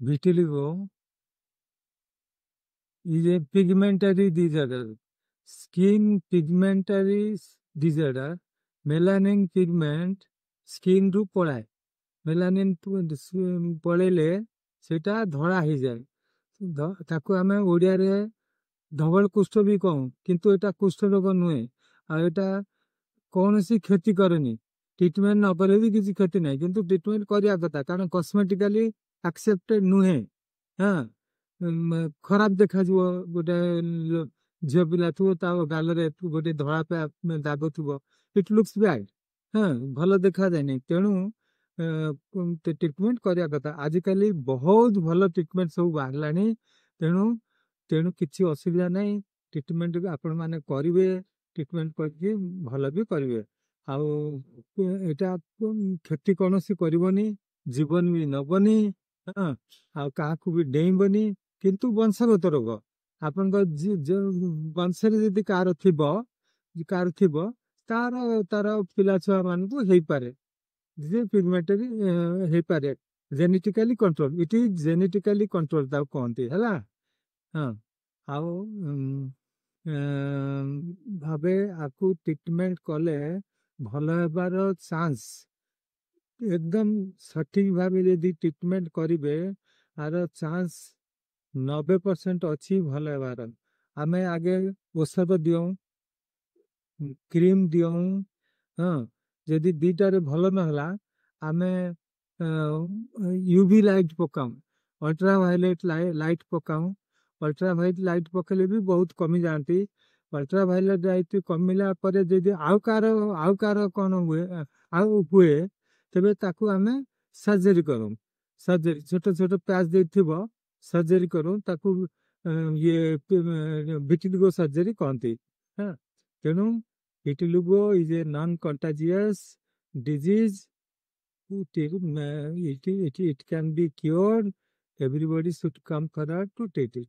Vitiligo is a pigmentary disorder. Skin pigmentary disorder. Melanin pigment skin ରୁ ପଳାଏ। Melanin ପଳେଇଲେ ସେଇଟା ଧଳା ହେଇଯାଏ। ତାକୁ ଆମେ ଓଡ଼ିଆରେ ଧବଳ କୁଷ୍ଠ ବି କହୁ, କିନ୍ତୁ ଏଟା କୁଷ୍ଠ ରୋଗ ନୁହେଁ। ଆଉ ଏଟା କୌଣସି କ୍ଷତି କରେନି। ଟ୍ରିଟମେଣ୍ଟ ନ କଲେ ବି କିଛି କ୍ଷତି ନାହିଁ, କିନ୍ତୁ ଟ୍ରିଟମେଣ୍ଟ କରିବା କଥା, କାରଣ କସ୍ମେଟିକାଲି ଆକ୍ସେପ୍ଟେଡ ନୁହେଁ। ହଁ, ଖରାପ ଦେଖାଯିବ। ଗୋଟେ ଝିଅ ପିଲା ଥିବ, ତା ଗାଲରେ ଗୋଟେ ଧଳା ଦାଗ ଥିବ, ଇଟ୍ ଲୁକ୍ସ ବ୍ୟାଡ୍। ହଁ, ଭଲ ଦେଖାଯାଏନି। ତେଣୁ ଟ୍ରିଟମେଣ୍ଟ କରିବା କଥା। ଆଜିକାଲି ବହୁତ ଭଲ ଟ୍ରିଟମେଣ୍ଟ ସବୁ ବାହାରିଲାଣି। ତେଣୁ ତେଣୁ କିଛି ଅସୁବିଧା ନାହିଁ। ଟ୍ରିଟମେଣ୍ଟ ଆପଣ ମାନେ କରିବେ, ଟ୍ରିଟମେଣ୍ଟ କରିକି ଭଲ ବି କରିବେ। ଆଉ ଏଇଟା କ୍ଷତି କୌଣସି କରିବନି, ଜୀବନ ବି ନବନି। ହଁ, ଆଉ କାହାକୁ ବି ଡେଇଁବନି। କିନ୍ତୁ ବଂଶଗତ ରୋଗ ଆପଣଙ୍କ ବଂଶରେ ଯଦି କାହାର ଥିବ ତାର ତାର ପିଲା ଛୁଆ ମାନଙ୍କୁ ହେଇପାରେ। ପିଗମେଣ୍ଟାରୀ ହେଇପାରେ। Genetically control, eat is genetically control ତାକୁ କହନ୍ତି ହେଲା। ହଁ, ଆଉ ଭାବେ ଆକୁ ଟ୍ରିଟମେଣ୍ଟ କଲେ ଭଲ ହେବାର ଚାନ୍ସ, ଏକଦମ ସଠିକ ଭାବେ ଯଦି ଟ୍ରିଟମେଣ୍ଟ କରିବେ, ଆର ଚାନ୍ସ 90% ଅଛି ଭଲ ହେବାର। ଆମେ ଆଗେ ଔଷଧ ଦିଉ, କ୍ରିମ ଦିଉ। ହଁ, ଯଦି ଦିଟାରେ ଭଲ ନହେଲା, ଆମେ ୟୁଭି ଲାଇଟ୍ ପକାଉ, ଅଲ୍ଟ୍ରାଭାୟୋଲେଟ୍ ଲାଇଟ୍ ପକାଉ। ଅଲ୍ଟ୍ରାଭାୟୋଲେଟ୍ ଲାଇଟ୍ ପକେଇଲେ ବି ବହୁତ କମି ଯାଆନ୍ତି। ଅଲ୍ଟ୍ରାଭାୟୋଲେଟ୍ ଲାଇଟ୍ କମିଲା ପରେ ଯଦି ଆଉ କାହାର କ'ଣ ହୁଏ, ତେବେ ତାକୁ ଆମେ ସର୍ଜରୀ କରୁ। ସର୍ଜରୀ, ଛୋଟ ଛୋଟ ପ୍ୟାଚ୍ ଦେଇଥିବ, ସର୍ଜରୀ କରୁ ତାକୁ। ଇଏ ଭିଟିଲିଗୋ ସର୍ଜରୀ କହନ୍ତି। ହଁ, ତେଣୁ vitiligo is a non-contagious disease. It can be cured. Everybody should come forward to treat it.